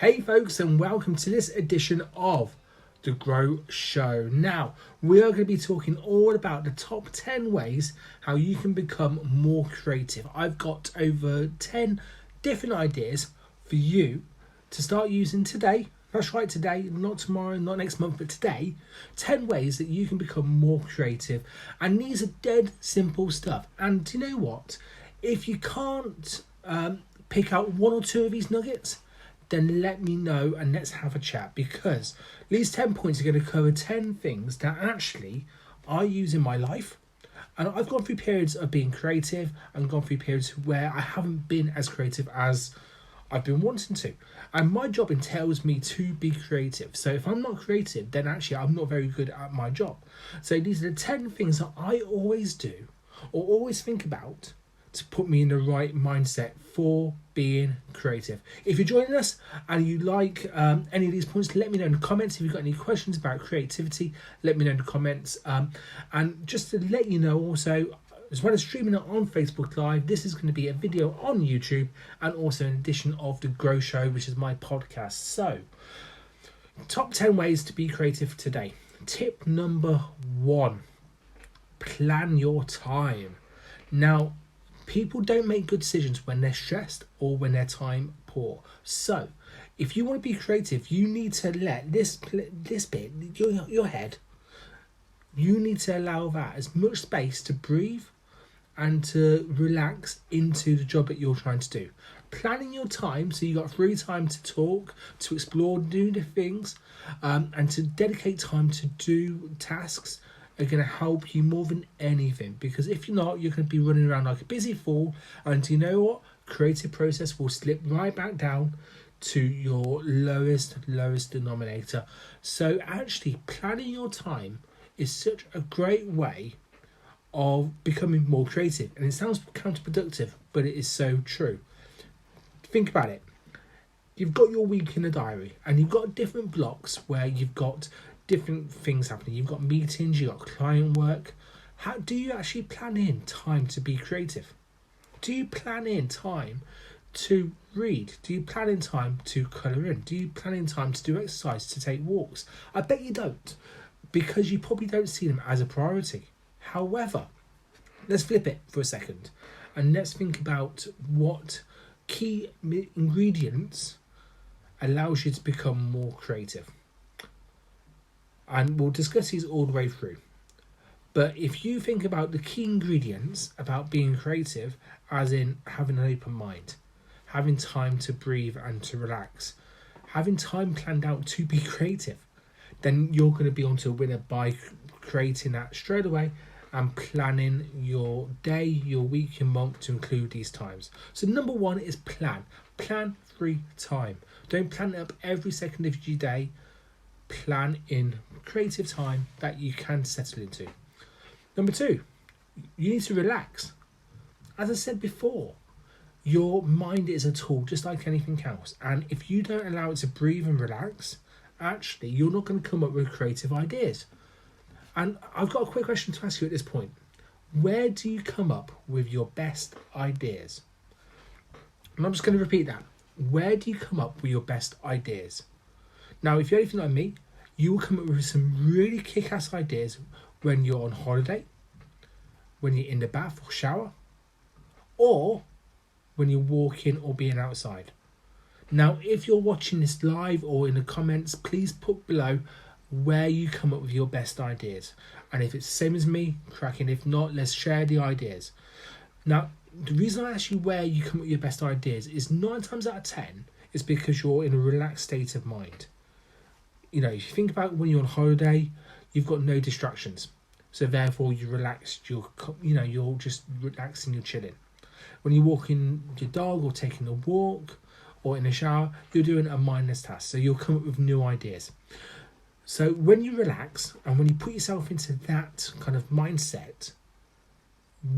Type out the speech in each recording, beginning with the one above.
Hey folks, and welcome to this edition of The Grow Show. Now, we are going to be talking all about the top 10 ways how you can become more creative. I've got over 10 different ideas for you to start using today. That's right, today, not tomorrow, not next month, but today. 10 ways that you can become more creative. And these are dead simple stuff. And do you know what? If you can't pick out one or two of these nuggets, then let me know and let's have a chat, because these 10 points are going to cover 10 things that actually I use in my life. And I've gone through periods of being creative and gone through periods where I haven't been as creative as I've been wanting to. And my job entails me to be creative. So if I'm not creative, then actually I'm not very good at my job. So these are the 10 things that I always do or always think about to put me in the right mindset for being creative. If you're joining us and you like any of these points, let me know in the comments. If you've got any questions about creativity, let me know in the comments. And just to let you know also, as well as streaming it on Facebook Live, this is going to be a video on YouTube and also an edition of The Grow Show, which is my podcast. So, top 10 ways to be creative today. Tip number 1, plan your time. Now, people don't make good decisions when they're stressed or when they're time poor. So, if you want to be creative, you need to let this bit, your head, you need to allow that as much space to breathe and to relax into the job that you're trying to do. Planning your time so you got free time to talk, to explore, do the things, and to dedicate time to do tasks are going to help you more than anything, because if you're not, you're going to be running around like a busy fool, and you know what? Creative process will slip right back down to your lowest denominator. So actually planning your time is such a great way of becoming more creative, and it sounds counterproductive, but it is so true. Think about it. You've got your week in a diary and you've got different blocks where you've got different things happening. You've got meetings, you've got client work. How do you actually plan in time to be creative? Do you plan in time to read? Do you plan in time to colour in? Do you plan in time to do exercise, to take walks? I bet you don't, because you probably don't see them as a priority. However, let's flip it for a second and let's think about what key ingredients allows you to become more creative. And we'll discuss these all the way through. But if you think about the key ingredients about being creative, as in having an open mind, having time to breathe and to relax, having time planned out to be creative, then you're going to be onto a winner by creating that straight away and planning your day, your week, your month to include these times. So number 1 is plan. Plan free time. Don't plan it up every second of your day. Plan in creative time that you can settle into. Number 2, you need to relax. As I said before, your mind is a tool just like anything else, and if you don't allow it to breathe and relax, actually you're not going to come up with creative ideas. And I've got a quick question to ask you at this point. Where do you come up with your best ideas? And I'm just going to repeat that. Where do you come up with your best ideas? Now, if you're anything like me, you will come up with some really kick-ass ideas when you're on holiday, when you're in the bath or shower, or when you're walking or being outside. Now, if you're watching this live or in the comments, please put below where you come up with your best ideas. And if it's the same as me, cracking. If not, let's share the ideas. Now, the reason I ask you where you come up with your best ideas is 9 times out of 10 is because you're in a relaxed state of mind. You know, if you think about when you're on holiday, you've got no distractions. So therefore you're relaxed, you're just relaxing, you're chilling. When you're walking your dog or taking a walk or in a shower, you're doing a mindless task. So you'll come up with new ideas. So when you relax and when you put yourself into that kind of mindset,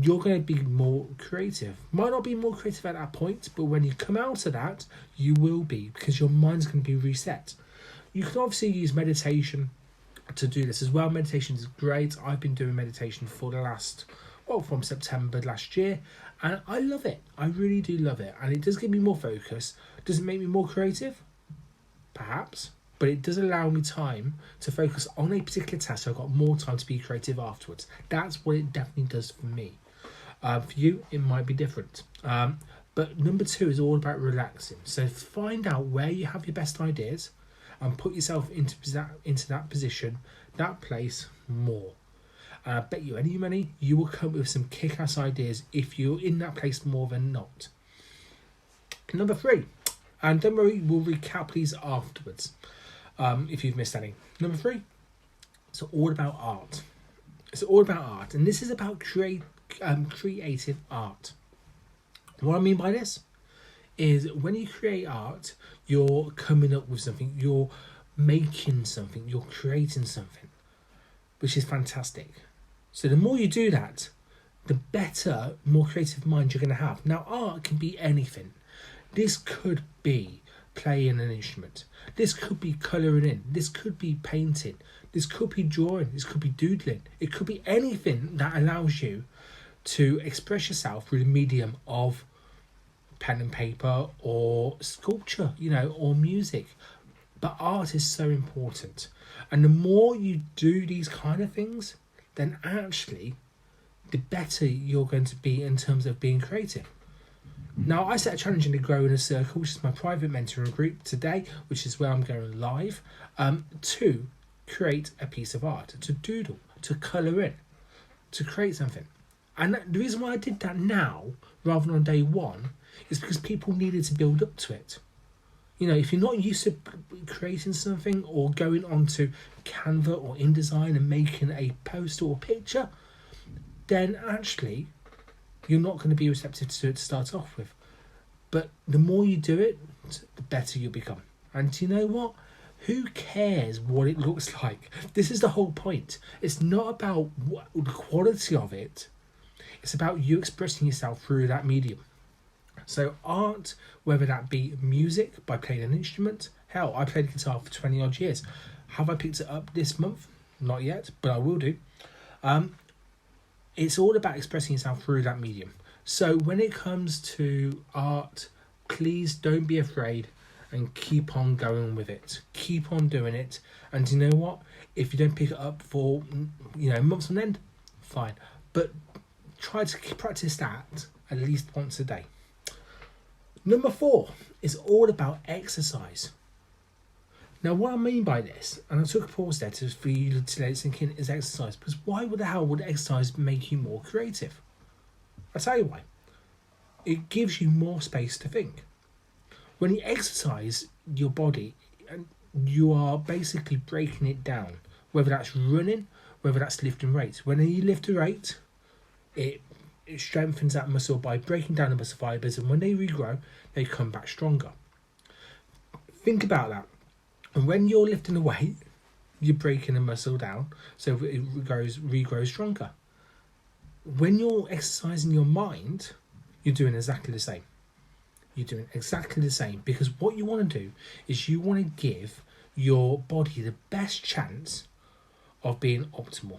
you're going to be more creative. Might not be more creative at that point, but when you come out of that, you will be, because your mind's going to be reset. You can obviously use meditation to do this as well. Meditation is great. I've been doing meditation for the last, from September last year, and I love it. I really do love it. And it does give me more focus. Does it make me more creative? perhaps, but it does allow me time to focus on a particular task, so I've got more time to be creative afterwards. That's what it definitely does for me. For you, it might be different. But number 2 is all about relaxing. So find out where you have your best ideas and put yourself into that position, that place more. And I bet you any money you will come up with some kick-ass ideas if you're in that place more than not. Number 3, and don't worry, we'll recap these afterwards if you've missed any. Number 3, it's all about art. It's all about art, and this is about creative art. What I mean by this is when you create art, you're coming up with something, you're making something, you're creating something, which is fantastic. So the more you do that, the better, more creative mind you're going to have. Now, art can be anything. This could be playing an instrument. This could be colouring in. This could be painting. This could be drawing. This could be doodling. It could be anything that allows you to express yourself through the medium of pen and paper or sculpture, or music. But art is so important. And the more you do these kind of things, then actually the better you're going to be in terms of being creative. Now, I set a challenge in the Grow in a Circle, which is my private mentoring group today, which is where I'm going live, to create a piece of art, to doodle, to colour in, to create something. And the reason why I did that now, rather than on day 1, is because people needed to build up to it. If you're not used to creating something or going onto Canva or InDesign and making a poster or picture, then actually you're not going to be receptive to it to start off with. But the more you do it, the better you become. And do you know what? Who cares what it looks like? This is the whole point. It's not about the quality of it. It's about you expressing yourself through that medium. So art, whether that be music by playing an instrument. Hell, I played guitar for 20 odd years. Have I picked it up this month? Not yet, but I will do. It's all about expressing yourself through that medium. So when it comes to art, please don't be afraid and keep on going with it. Keep on doing it. And you know what? If you don't pick it up for months on end, fine. But try to practice that at least once a day. Number 4 is all about exercise. Now, what I mean by this, and I took a pause there for you to let it sink in, is exercise. Because why the hell would exercise make you more creative? I'll tell you why. It gives you more space to think. When you exercise your body, you are basically breaking it down. Whether that's running, whether that's lifting weights. When you lift a weight, it strengthens that muscle by breaking down the muscle fibres, and when they regrow, they come back stronger. Think about that. And when you're lifting a weight, you're breaking the muscle down, so it regrows stronger. When you're exercising your mind, you're doing exactly the same. You're doing exactly the same, because what you want to do is you want to give your body the best chance of being optimal.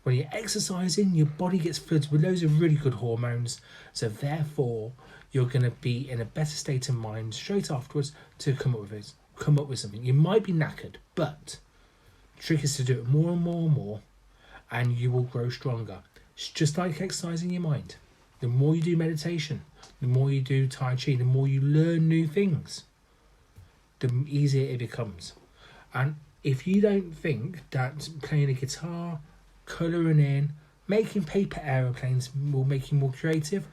When you're exercising, your body gets flooded with loads of really good hormones, so therefore you're going to be in a better state of mind straight afterwards to come up with something. You might be knackered, but the trick is to do it more and more and more, and you will grow stronger. It's just like exercising your mind. The more you do meditation, the more you do Tai Chi, the more you learn new things, the easier it becomes. And if you don't think that playing a guitar, colouring in, making paper aeroplanes will make you more creative,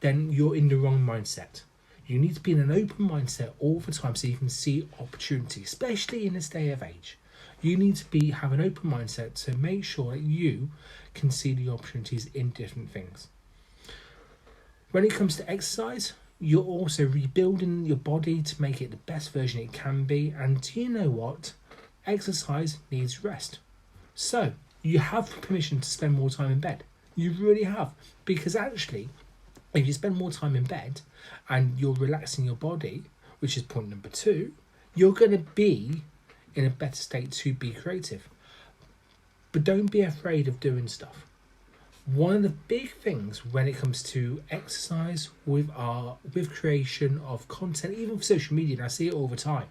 then you're in the wrong mindset. You need to be in an open mindset all the time so you can see opportunity, especially in this day of age. You need to have an open mindset to make sure that you can see the opportunities in different things. When it comes to exercise, you're also rebuilding your body to make it the best version it can be. And do you know what? Exercise needs rest. So you have permission to spend more time in bed. You really have. Because actually, if you spend more time in bed and you're relaxing your body, which is point number 2, you're going to be in a better state to be creative. But don't be afraid of doing stuff. One of the big things when it comes to exercise with creation of content, even for social media, and I see it all the time,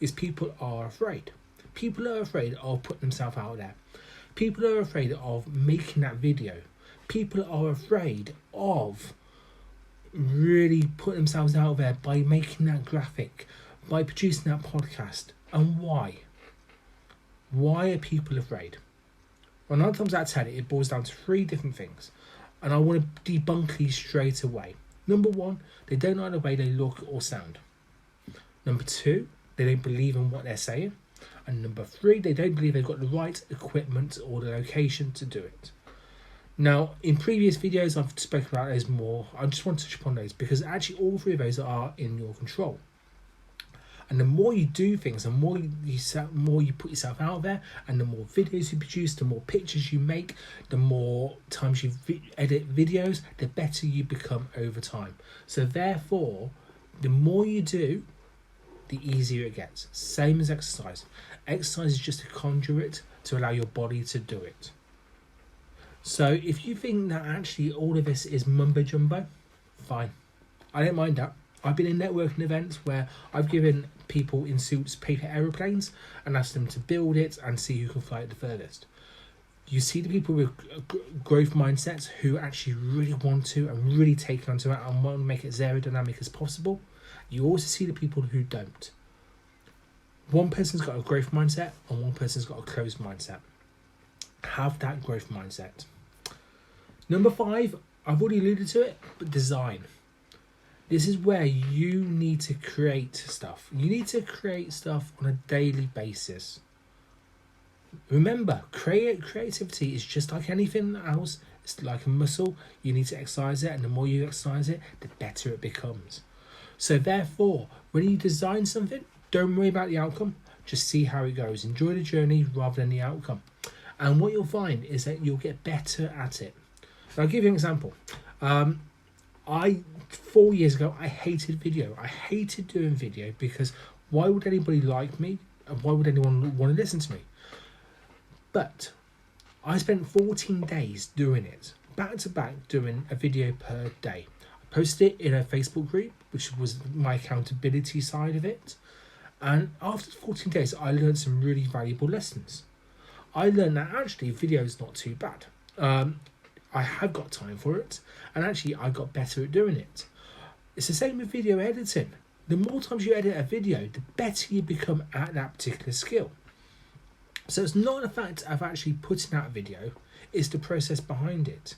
is people are afraid. People are afraid of putting themselves out there. People are afraid of making that video. People are afraid of really putting themselves out there by making that graphic, by producing that podcast. And why? Why are people afraid? Well, 9 times out of 10, it boils down to 3 different things. And I want to debunk these straight away. Number 1, they don't like the way they look or sound. Number 2, they don't believe in what they're saying. And number 3, they don't believe they've got the right equipment or the location to do it. Now, in previous videos, I've spoken about those more. I just want to touch upon those because actually all 3 of those are in your control. And the more you do things, the more you put yourself out there, and the more videos you produce, the more pictures you make, the more times you edit videos, the better you become over time. So therefore, the more you do, the easier it gets. Same as exercise. Exercise is just a conduit to allow your body to do it. So if you think that actually all of this is mumbo jumbo, fine. I don't mind that. I've been in networking events where I've given people in suits paper aeroplanes and asked them to build it and see who can fly it the furthest. You see the people with growth mindsets who actually really want to and really take onto it and want to make it as aerodynamic as possible. You also see the people who don't. One person's got a growth mindset and one person's got a closed mindset. Have that growth mindset. Number 5, I've already alluded to it, but design. This is where you need to create stuff. You need to create stuff on a daily basis. Remember, creativity is just like anything else. It's like a muscle. You need to exercise it, and the more you exercise it, the better it becomes. So therefore, when you design something, don't worry about the outcome. Just see how it goes. Enjoy the journey rather than the outcome. And what you'll find is that you'll get better at it. I'll give you an example. 4 years ago, I hated video. I hated doing video because why would anybody like me? And why would anyone want to listen to me? But I spent 14 days doing it, back to back, doing a video per day. I posted it in a Facebook group, which was my accountability side of it. And after 14 days, I learned some really valuable lessons. I learned that actually video is not too bad. I have got time for it, and actually I got better at doing it. It's the same with video editing. The more times you edit a video, the better you become at that particular skill. So it's not the fact of actually putting out a video, it's the process behind it.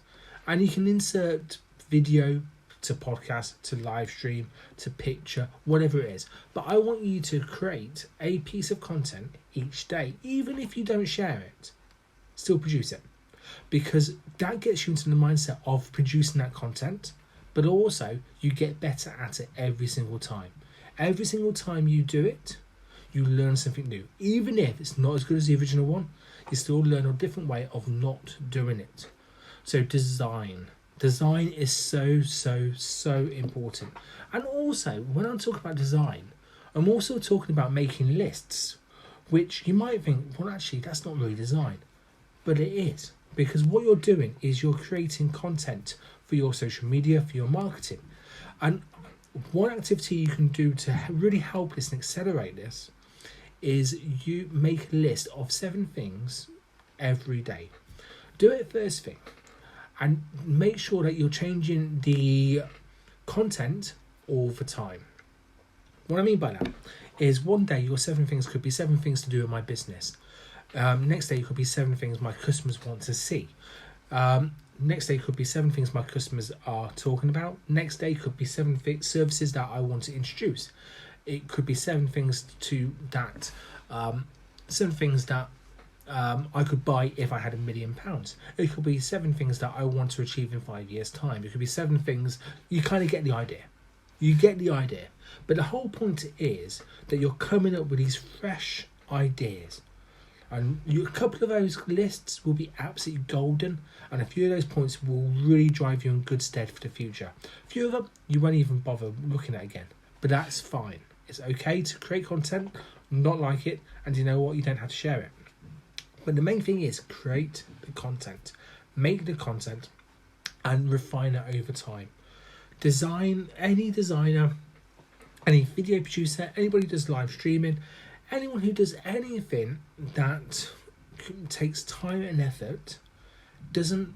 And you can insert video to podcast, to live stream, to picture, whatever it is. But I want you to create a piece of content each day, even if you don't share it, still produce it. Because that gets you into the mindset of producing that content, but also you get better at it every single time. Every single time you do it, you learn something new. Even if it's not as good as the original one, you still learn a different way of not doing it. So design. Design is so important. And also, when I'm talking about design, I'm also talking about making lists, which you might think, well, actually, that's not really design. But it is. Because what you're doing is you're creating content for your social media, for your marketing. And one activity you can do to really help this and accelerate this is you make a list of 7 things every day. Do it first thing and make sure that you're changing the content all the time. What I mean by that is one day your 7 things could be 7 things to do with my business. Next day it could be 7 things my customers want to see. Next day could be 7 things my customers are talking about. Next day could be 7 services that I want to introduce. It could be 7 things that I could buy if I had £1 million. It could be 7 things that I want to achieve in 5 years' time. It could be 7 things. You kind of get the idea. But the whole point is that you're coming up with these fresh ideas. And a couple of those lists will be absolutely golden, and a few of those points will really drive you in good stead for the future. A few of them you won't even bother looking at again, but that's fine. It's okay to create content, not like it, and you know what, you don't have to share it. But the main thing is create the content, make the content, and refine it over time. Any designer, any video producer, anybody who does live streaming, Anyone who does anything that takes time and effort doesn't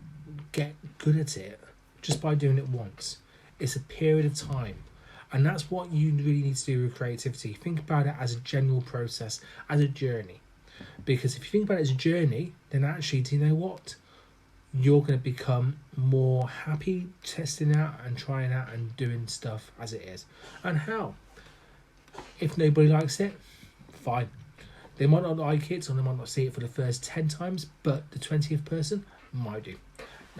get good at it just by doing it once. It's a period of time. And that's what you really need to do with creativity. Think about it as a general process, as a journey. Because if you think about it as a journey, then actually, do you know what? You're going to become more happy testing out and trying out and doing stuff as it is. And how? If nobody likes it, fine. They might not like it, or they might not see it for the first 10 times, but the 20th person might do.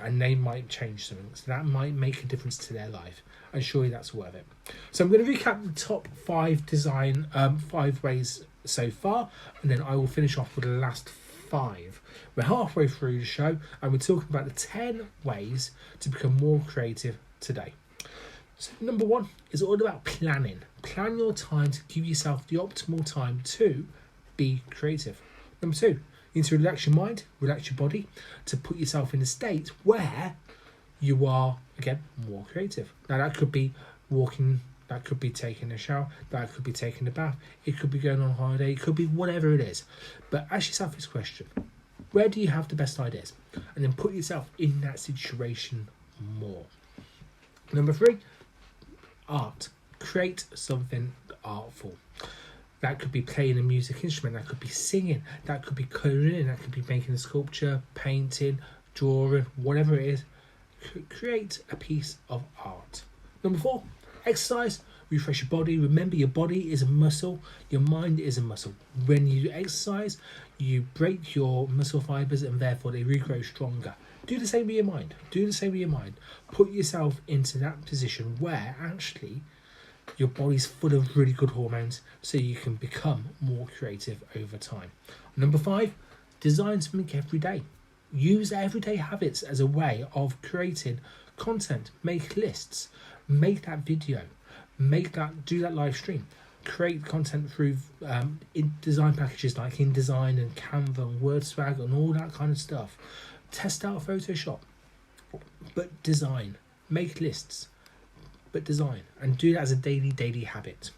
And they might change something. So that might make a difference to their life. And surely that's worth it. So I'm going to recap the top 5 ways so far, and then I will finish off with the last 5. We're halfway through the show, and we're talking about the 10 ways to become more creative today. So number 1 is all about planning. Plan your time to give yourself the optimal time to be creative. Number 2, you need to relax your mind, relax your body, to put yourself in a state where you are, again, more creative. Now that could be walking, that could be taking a shower, that could be taking a bath, it could be going on holiday, it could be whatever it is. But ask yourself this question: where do you have the best ideas? And then put yourself in that situation more. Number 3, art. Create something artful. That could be playing a music instrument, that could be singing, that could be colouring, that could be making a sculpture, painting, drawing, whatever it is. Create a piece of art. Number 4, exercise. Refresh your body. Remember, your body is a muscle, your mind is a muscle. When you exercise, you break your muscle fibers and therefore they regrow stronger. Do the same with your mind. Put yourself into that position where actually your body's full of really good hormones, so you can become more creative over time. Number 5, design something every day. Use everyday habits as a way of creating content. Make lists, make that video, do that live stream. Create content through in design packages like InDesign and Canva and WordSwag and all that kind of stuff. Test out Photoshop, but design. Make lists, but design, and do that as a daily habit.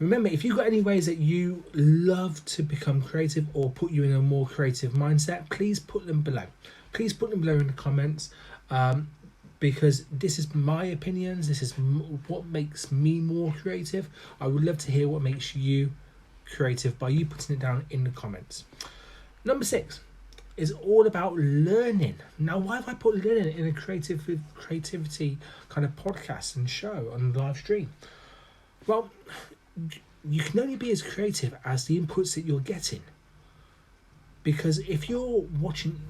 Remember, if you've got any ways that you love to become creative or put you in a more creative mindset, please put them below. Please put them below in the comments, because this is my opinions. This is what makes me more creative. I would love to hear what makes you creative by you putting it down in the comments. Number 6 is all about learning. Now, why have I put learning in a creativity kind of podcast and show on the live stream? Well, you can only be as creative as the inputs that you're getting. Because if you're watching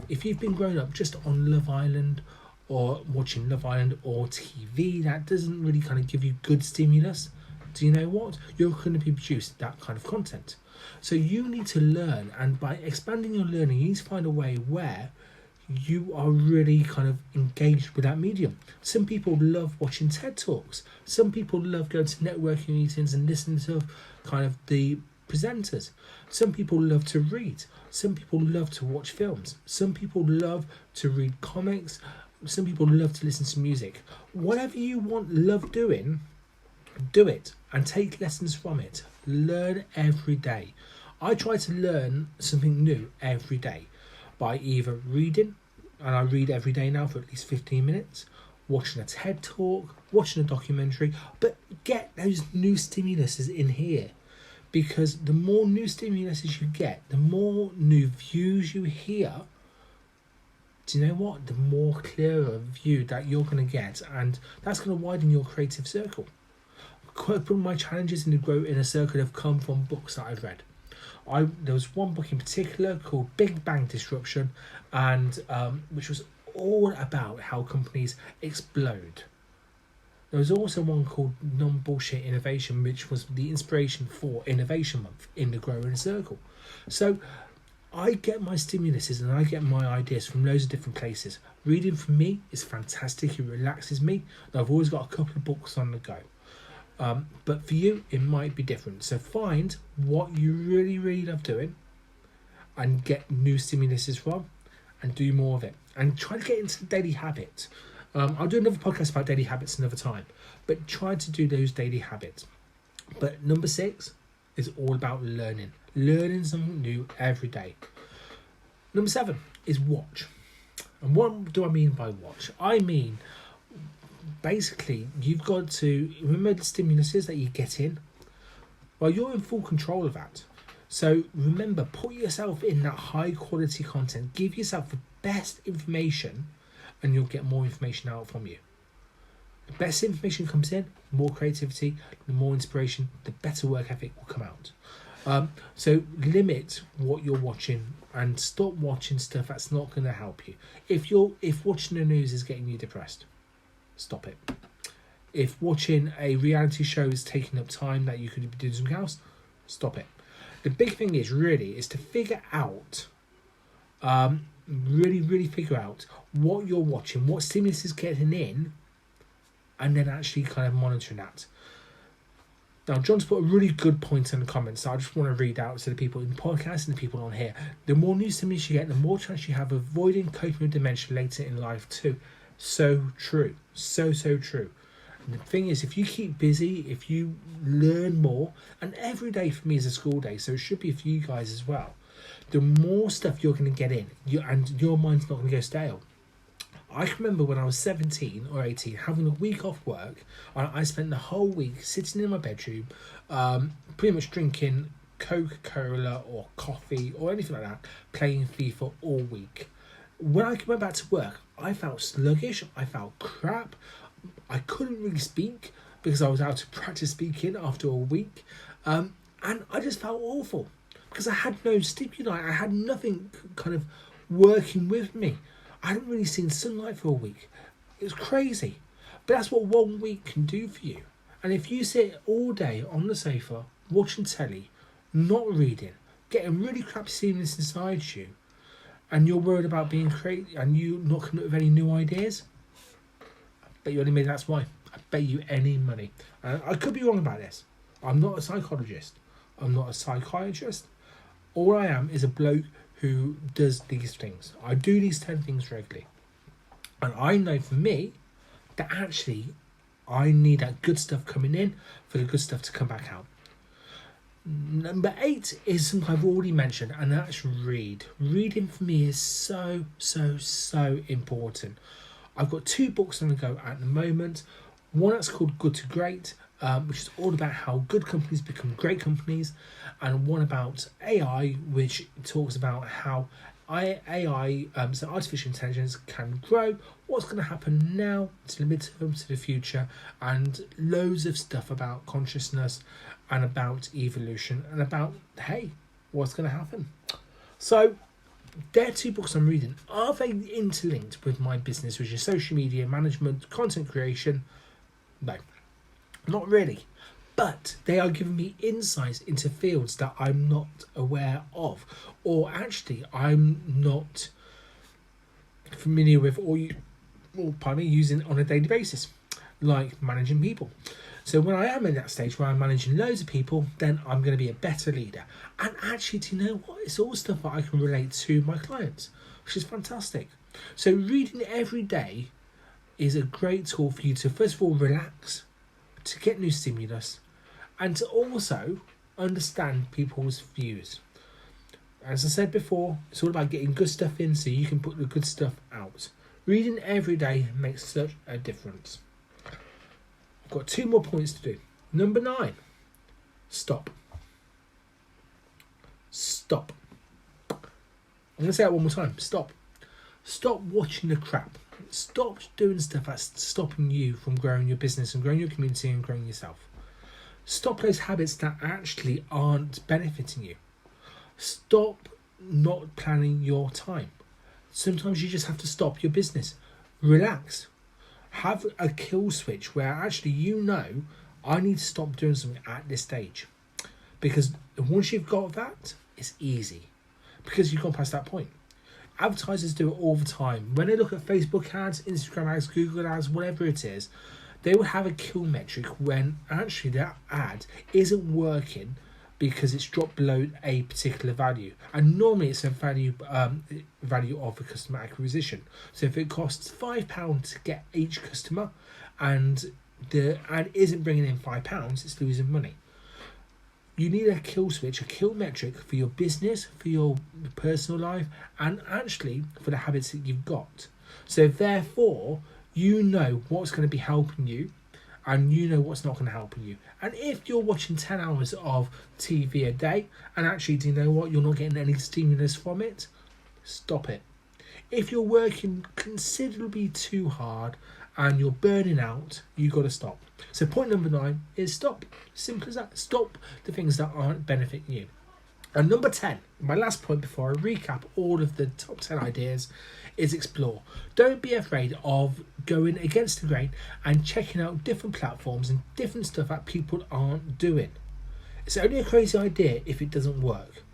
if you've been growing up just on Love Island or watching Love Island or TV, that doesn't really kind of give you good stimulus. Do you know what? You're going to be producing that kind of content. So you need to learn, and by expanding your learning, you need to find a way where you are really kind of engaged with that medium. Some people love watching TED Talks. Some people love going to networking meetings and listening to kind of the presenters. Some people love to read. Some people love to watch films. Some people love to read comics. Some people love to listen to music. Whatever you love doing, do it and take lessons from it. Learn every day. I try to learn something new every day by either reading, and I read every day now for at least 15 minutes, watching a TED Talk, watching a documentary, but get those new stimuluses in here, because the more new stimuluses you get, the more new views you hear, do you know what? The more clearer view that you're going to get, and that's going to widen your creative circle. Quite a my challenges in the Grow Inner Circle have come from books that I've read. There was one book in particular called Big Bang Disruption, and which was all about how companies explode. There was also one called Non-Bullshit Innovation, which was the inspiration for Innovation Month in the Grow Inner Circle. So I get my stimuluses and I get my ideas from loads of different places. Reading for me is fantastic. It relaxes me. And I've always got a couple of books on the go. But for you, it might be different. So find what you really love doing and get new stimuluses from, and do more of it. And try to get into the daily habit. I'll do another podcast about daily habits another time, but try to do those daily habits. But number 6, is all about learning something new every day. Number 7 is watch. And what do I mean by watch? I mean, basically, you've got to remember the stimuluses that you get in. Well, you're in full control of that. So remember, put yourself in that high quality content. Give yourself the best information and you'll get more information out from you. The best information comes in, more creativity, the more inspiration, the better work ethic will come out. So limit what you're watching and stop watching stuff that's not going to help you. If watching the news is getting you depressed, stop it. If watching a reality show is taking up time that you could be doing something else, stop it. The big thing is to figure out, really figure out what you're watching, what stimulus is getting in, and then actually kind of monitoring that. Now, John's put a really good point in the comments, so I just want to read out to the people in the podcast and the people on here. The more new stimulus you get, the more chance you have of avoiding coping with dementia later in life too. So true. So true. And the thing is, if you keep busy, if you learn more, and every day for me is a school day, so it should be for you guys as well, the more stuff you're going to get in, and your mind's not going to go stale. I can remember when I was 17 or 18, having a week off work, I spent the whole week sitting in my bedroom, pretty much drinking Coca-Cola or coffee or anything like that, playing FIFA all week. When I went back to work, I felt sluggish, I felt crap, I couldn't really speak because I was out of practice speaking after a week, and I just felt awful because I had no stimuli, I had nothing kind of working with me. I hadn't really seen sunlight for a week. It was crazy. But that's what 1 week can do for you. And if you sit all day on the sofa, watching telly, not reading, getting really crappy stimulus inside you, and you're worried about being creative and you not coming up with any new ideas, I bet you any money that's why. I bet you any money. I could be wrong about this. I'm not a psychologist. I'm not a psychiatrist. All I am is a bloke who does these things. I do these 10 things regularly. And I know for me that actually I need that good stuff coming in for the good stuff to come back out. Number 8 is something I've already mentioned, and that's read. Reading for me is so important. I've got 2 books on the go at the moment. One that's called Good to Great, which is all about how good companies become great companies, and one about AI, which talks about how AI, so artificial intelligence, can grow, what's going to happen now to the midterm, to the future, and loads of stuff about consciousness and about evolution and about, hey, what's going to happen. So they're 2 books I'm reading. Are they interlinked with my business, which is social media management, content creation? No, not really. But they are giving me insights into fields that I'm not aware of, or actually I'm not familiar with, or using on a daily basis, like managing people. So when I am in that stage where I'm managing loads of people, then I'm going to be a better leader. And actually, do you know what? It's all stuff that I can relate to my clients, which is fantastic. So reading every day is a great tool for you to, first of all, relax, to get new stimulus, and to also understand people's views. As I said before, it's all about getting good stuff in so you can put the good stuff out. Reading every day makes such a difference. I've got 2 more points to do. Number 9, stop. Stop. I'm going to say that one more time. Stop. Stop watching the crap. Stop doing stuff that's stopping you from growing your business and growing your community and growing yourself. Stop those habits that actually aren't benefiting you. Stop not planning your time. Sometimes you just have to stop your business. Relax. Have a kill switch where actually I need to stop doing something at this stage. Because once you've got that, it's easy. Because you've gone past that point. Advertisers do it all the time. When they look at Facebook ads, Instagram ads, Google ads, whatever it is, they will have a kill metric when actually that ad isn't working because it's dropped below a particular value. And normally it's a value of a customer acquisition. So if it costs £5 to get each customer and the ad isn't bringing in £5, it's losing money. You need a kill switch, a kill metric for your business, for your personal life, and actually for the habits that you've got. So therefore, you know what's going to be helping you and you know what's not going to help you. And if you're watching 10 hours of TV a day and actually, do you know what, you're not getting any stimulus from it, stop it. If you're working considerably too hard and you're burning out, you've got to stop. So point number 9 is stop. Simple as that. Stop the things that aren't benefiting you. And number 10, my last point before I recap all of the top 10 ideas, is explore. Don't be afraid of going against the grain and checking out different platforms and different stuff that people aren't doing. It's only a crazy idea if it doesn't work.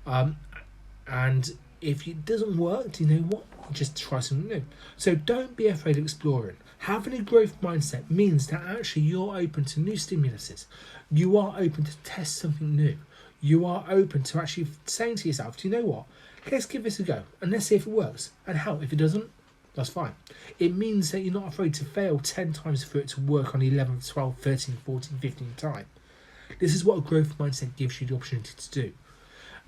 And if it doesn't work, do you know what? Just try something new. So don't be afraid of exploring. Having a growth mindset means that actually you're open to new stimuluses. You are open to test something new. You are open to actually saying to yourself, do you know what? Let's give this a go and let's see if it works. And how? If it doesn't, that's fine. It means that you're not afraid to fail 10 times for it to work on the 11th, 12th, 13th, 14th, 15th time. This is what a growth mindset gives you the opportunity to do.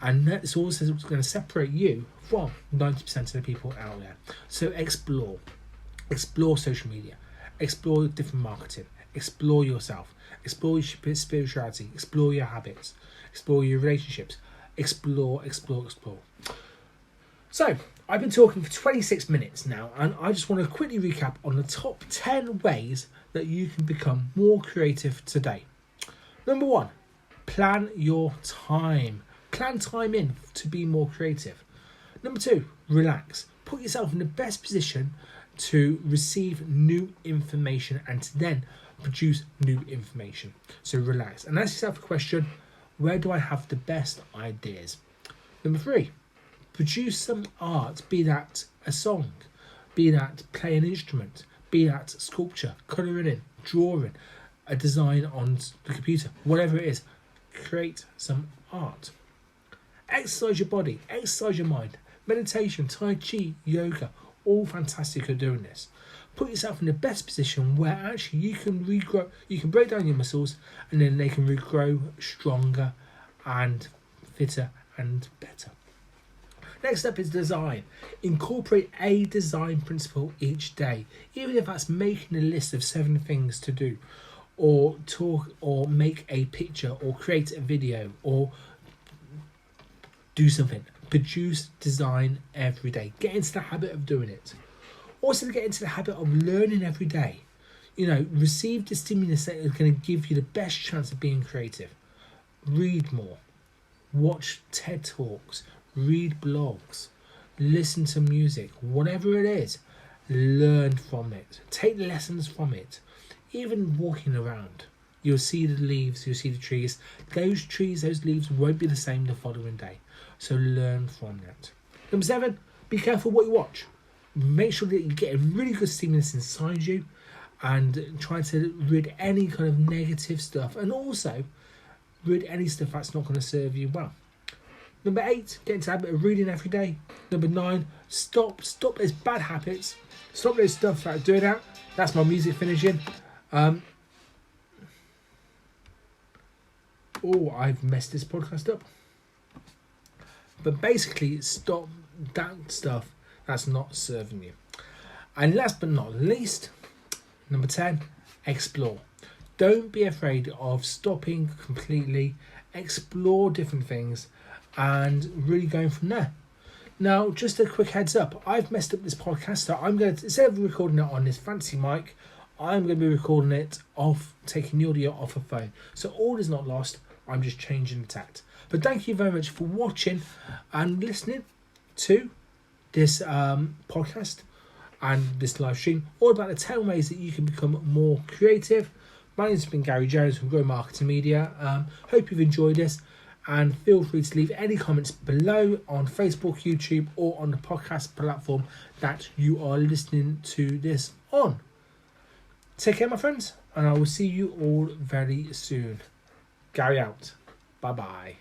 And that's also going to separate you from 90% of the people out there. So explore. Explore social media. Explore different marketing. Explore yourself. Explore your spirituality. Explore your habits. Explore your relationships. Explore. So, I've been talking for 26 minutes now, and I just want to quickly recap on the top 10 ways that you can become more creative today. Number 1, plan your time. Plan time in to be more creative. Number 2, relax. Put yourself in the best position to receive new information and to then produce new information. So relax and ask yourself a question: where do I have the best ideas? Number 3, produce some art, be that a song, be that play an instrument, be that sculpture, colouring in, drawing, a design on the computer, whatever it is, create some art. Exercise your body, exercise your mind, meditation, tai chi, yoga, all fantastic at doing this. Put yourself in the best position where actually you can regrow, you can break down your muscles and then they can regrow stronger and fitter and better. Next up is design. Incorporate a design principle each day, even if that's making a list of 7 things to do, or talk, or make a picture, or create a video, or do something. Produce design every day. Get into the habit of doing it. Also get into the habit of learning every day. Receive the stimulus that is going to give you the best chance of being creative. Read more. Watch TED Talks. Read blogs. Listen to music. Whatever it is, learn from it. Take lessons from it. Even walking around, you'll see the leaves, you'll see the trees. Those trees, those leaves won't be the same the following day. So learn from that. Number 7, be careful what you watch. Make sure that you get a really good stimulus inside you and try to rid any kind of negative stuff, and also rid any stuff that's not going to serve you well. Number 8, get into the habit of reading every day. Number 9, stop those bad habits. Stop those stuff that are doing that. That's my music finishing. I've messed this podcast up. But basically, stop that stuff that's not serving you. And last but not least, number 10, explore. Don't be afraid of stopping completely. Explore different things and really going from there. Now, just a quick heads up. I've messed up this podcast, so I'm going to, instead of recording it on this fancy mic, I'm going to be recording it off, taking the audio off a phone. So all is not lost. I'm just changing the tact. But thank you very much for watching and listening to this podcast and this live stream, all about the 10 ways that you can become more creative. My name's been Gary Jones from Grow Marketing Media. Hope you've enjoyed this, and feel free to leave any comments below on Facebook, YouTube, or on the podcast platform that you are listening to this on. Take care, my friends, and I will see you all very soon. Gary out. Bye-bye.